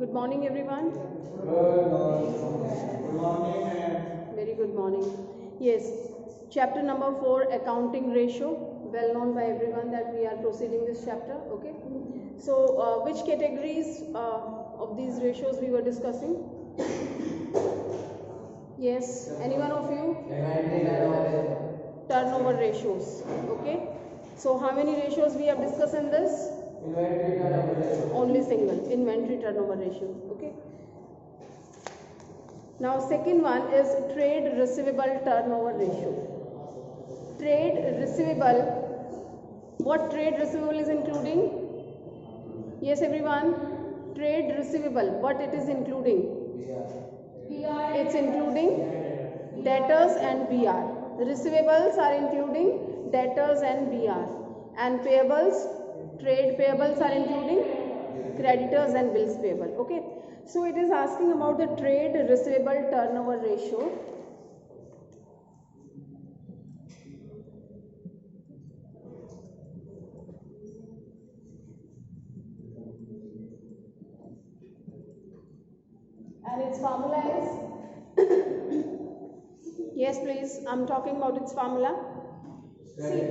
Good morning, everyone. Good morning. Good morning, ma'am. Very good morning. Yes, chapter number 4, accounting ratio. Well known by everyone that we are proceeding this chapter. Okay. So, which categories of these ratios we were discussing? Yes, any one of you? Turnover ratios. Okay. So, how many ratios we have discussed in this? Inventory turnover ratio. Only single, inventory turnover ratio. Okay. Now second one is trade receivable turnover ratio. Trade receivable, what trade receivable is including? Yes everyone, trade receivable, what it is including? It's including debtors and BR. Receivables are including debtors and BR, and payables, trade payables are including creditors and bills payable. Okay, so it is asking about the trade receivable turnover ratio. And its formula is yes please, I'm talking about its formula. See,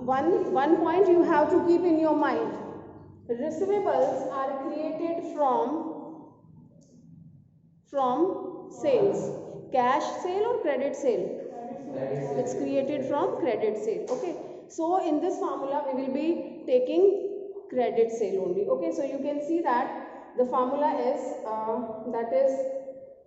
one point you have to keep in your mind. Receivables are created from sales. Cash sale or credit sale? It's created from credit sale. Okay, so in this formula we will be taking credit sale only. Okay, so you can see that the formula is that is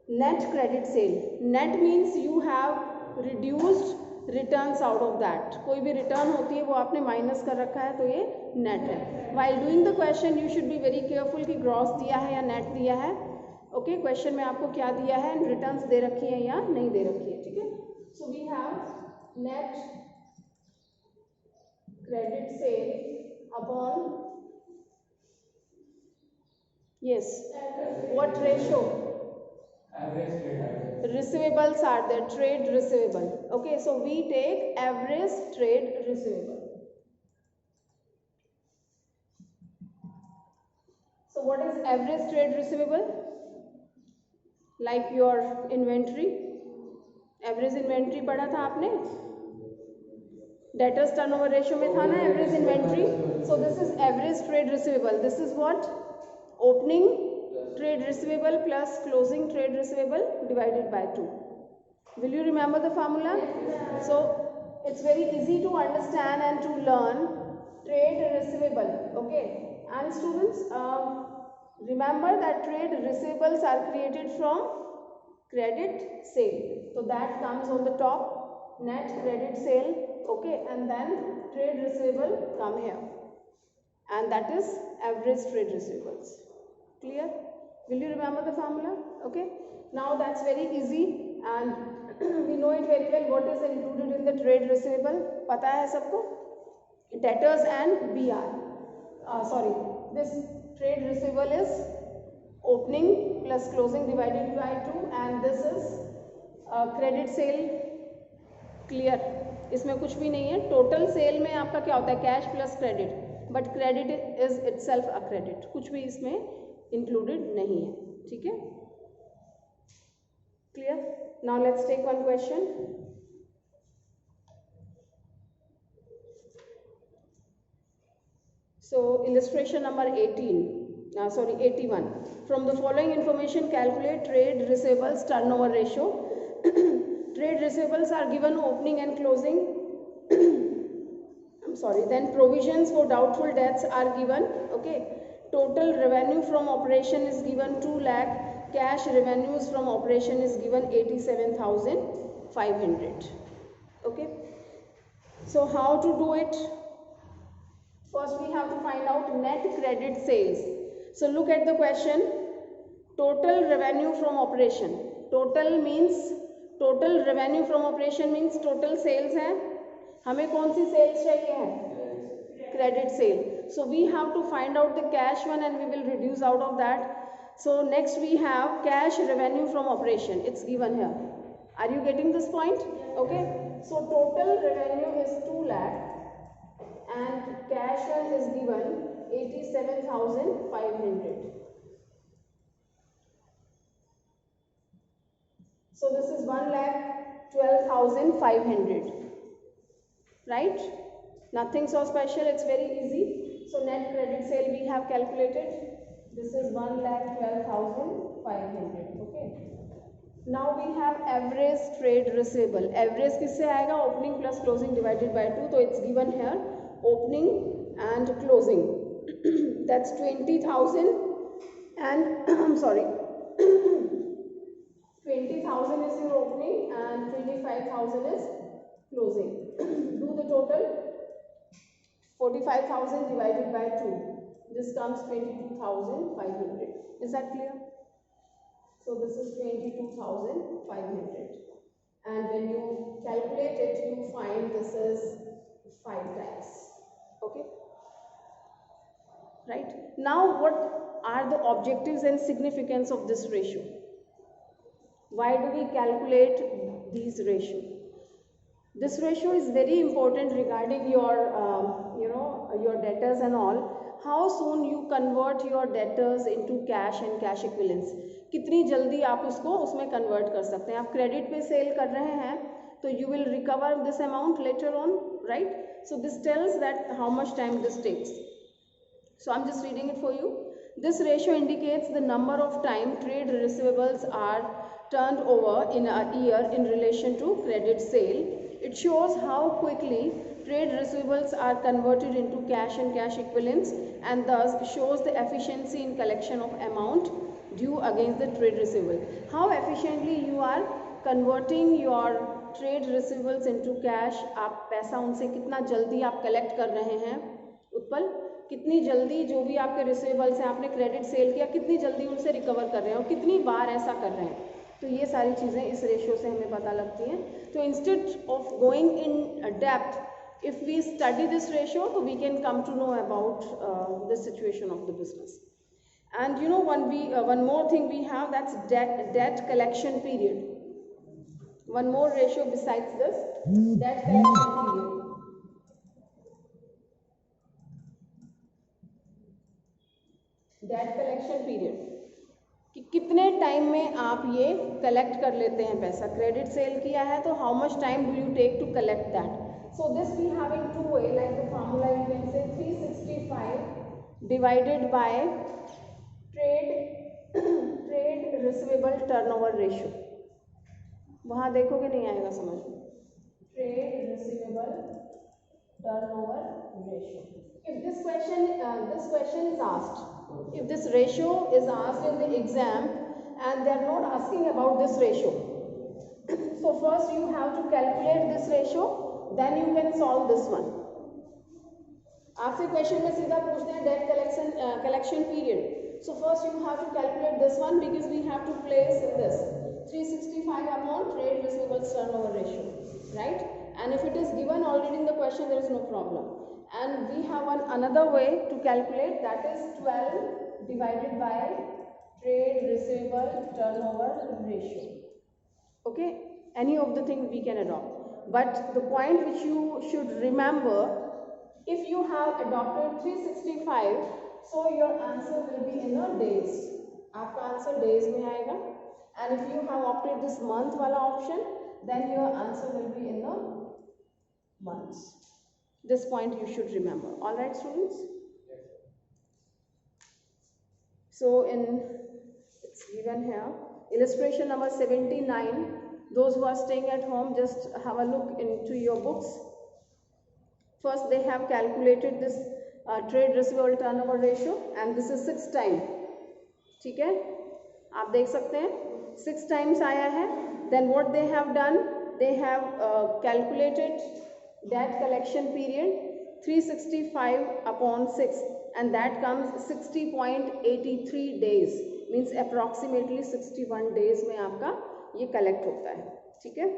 net credit sale. Net means you have reduced returns out of that. कोई भी return होती है वो आपने minus कर रखा है तो ये नेट है. While doing the question you should be very careful कि ग्रॉस दिया है या नेट दिया है. ओके, क्वेश्चन में आपको क्या दिया है एंड रिटर्न्स दे रखी है या नहीं दे रखी है. ठीक है, so we have net credit sale upon yes what ratio? Average trade. Receivables are the trade receivable. Okay, so we take average trade receivable. So what is average trade receivable? Like your inventory. Average inventory पढ़ा था आपने? Debtors turnover ratio में था ना average inventory. So this is average trade receivable. This is what? Opening trade receivable plus closing trade receivable divided by 2. Will you remember the formula? So it's very easy to understand and to learn trade receivable. Okay, and students remember that trade receivables are created from credit sale. So that comes on the top, net credit sale. Okay, and then trade receivable come here, and that is average trade receivables. Clear? Will you remember the formula? Okay, now that's very easy and we know it very well what is included in the trade receivable. पता है सबको? Debtors and BR. Sorry, this trade receivable is opening plus closing divided by 2 and this is credit sale. Clear? इसमें कुछ भी नहीं है. Total sale में आपका क्या होता है? Cash plus credit, but credit is itself a credit. कुछ भी इसमें इंक्लूडेड नहीं है. ठीक है, clear? Now let's take one question. So illustration number 81. From the following information calculate trade receivables turnover ratio. Trade receivables are given opening and closing. I'm sorry. Then provisions for doubtful debts are given. Okay. Total revenue from operation is given 2 lakh. Cash revenues from operation is given 87,500. Okay. So how to do it? First we have to find out net credit sales. So look at the question. Total revenue from operation. Total means total revenue from operation means total sales है. हमें कौन सी sales चाहिए है? Credit sale. So we have to find out the cash one and we will reduce out of that. So next we have cash revenue from operation. It's given here. Are you getting this point? Okay. So total revenue is 2 lakh. And cash one is given 87,500. So this is 1,12,500, right? Nothing so special, it's very easy. So net credit sale we have calculated. This is 1,12,500. Okay. Now we have average trade receivable. Average किससे आएगा? Opening plus closing divided by 2. तो it's given here opening and closing. That's 20,000 and I'm sorry. 20,000 is your opening and 25,000 is closing. Do the total. 45,000 divided by 2. This comes 22,500. Is that clear? So this is 22,500. And when you calculate it, you find this is 5 times. Okay? Right? Now what are the objectives and significance of this ratio? Why do we calculate these ratios? This ratio is very important regarding your, your debtors and all. How soon you convert your debtors into cash and cash equivalents? कितनी जल्दी आप उसको उसमें convert कर सकते हैं? आप credit पे sale कर रहे हैं, तो you will recover this amount later on, right? So this tells that how much time this takes. So I'm just reading it for you. This ratio indicates the number of time trade receivables are turned over in a year in relation to credit sale. It shows how quickly trade receivables are converted into cash and cash equivalents, and thus shows the efficiency in collection of amount due against the trade receivable. How efficiently you are converting your trade receivables into cash. आप पैसा उनसे कितना जल्दी आप collect कर रहे हैं, उत्पल कितनी जल्दी जो भी आपके रिसीवेबल्स हैं आपने क्रेडिट सेल किया, कितनी जल्दी उनसे रिकवर कर रहे हैं और कितनी बार ऐसा कर रहे हैं. तो ये सारी चीज़ें इस रेशियो से हमें पता लगती हैं. तो instead of going in depth, if we study this ratio, तो we can come to know about the situation of the business. And you know one more thing we have, that's debt collection period. One more ratio besides this, debt collection period. Debt collection period, कि कितने time में आप ये collect कर लेते हैं पैसा. Credit sale किया है तो how much time do you take to collect that. So this we have in two way, like the formula you can say 365 divided by trade receivable turnover ratio. वहाँ देखोगे नहीं आएगा समझ में. Trade receivable turnover ratio. If this question is asked, if this ratio is asked in the exam and they are not asking about this ratio, so first you have to calculate this ratio, then you can solve this one. आपसे question में सीधा पूछते हैं date collection period. So first you have to calculate this one because we have to place in this 365 upon trade receivables turnover ratio, right? And if it is given already in the question, there is no problem. And we have another way to calculate, that is 12 divided by trade receivable turnover ratio. Okay, any of the things we can adopt. But the point which you should remember, if you have adopted 365, so your answer will be in a days. आपका answer days में आएगा. And if you have opted this month वाला option, then your answer will be in a months. This point you should remember. All right, students? So it's given here, illustration number 79. Those who are staying at home, just have a look into your books. First, they have calculated this trade receivable turnover ratio, and this is 6 times. ठीक है, आप देख सकते हैं 6 times आया है. Then what they have done, they have calculated debt collection period 365 upon 6, and that comes 60.83 days, means approximately 61 days में आपका ये collect होता है. ठीक है,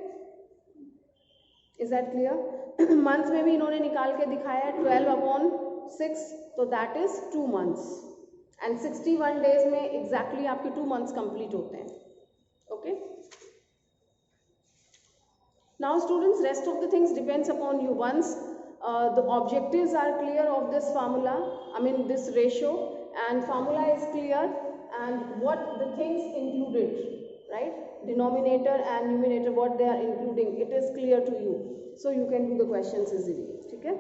is that clear? मंथ्स में भी इन्होंने निकाल के दिखाया है 12 upon 6, तो that is 2 months, and 61 days में exactly आपके 2 months complete होते हैं. Okay. Now students, rest of the things depends upon you. Once the objectives are clear of this formula, this ratio, and formula is clear, and what the things included, right? Denominator and numerator, what they are including, it is clear to you, so you can do the questions easily. Okay.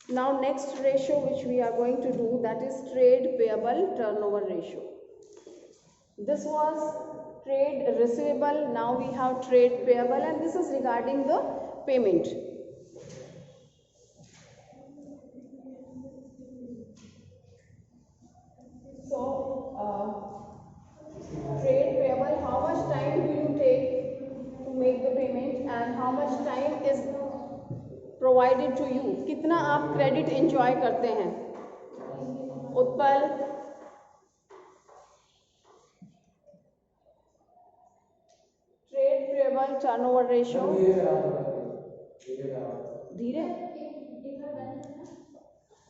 Now next ratio which we are going to do, that is trade payable turnover ratio. This was trade receivable, now we have trade payable, and this is regarding the payment. So trade payable, how much time do you take to make the payment and how much time is provided to you, कितना आप credit enjoy करते हैं? Utpal, trade payable turnover ratio, धीरे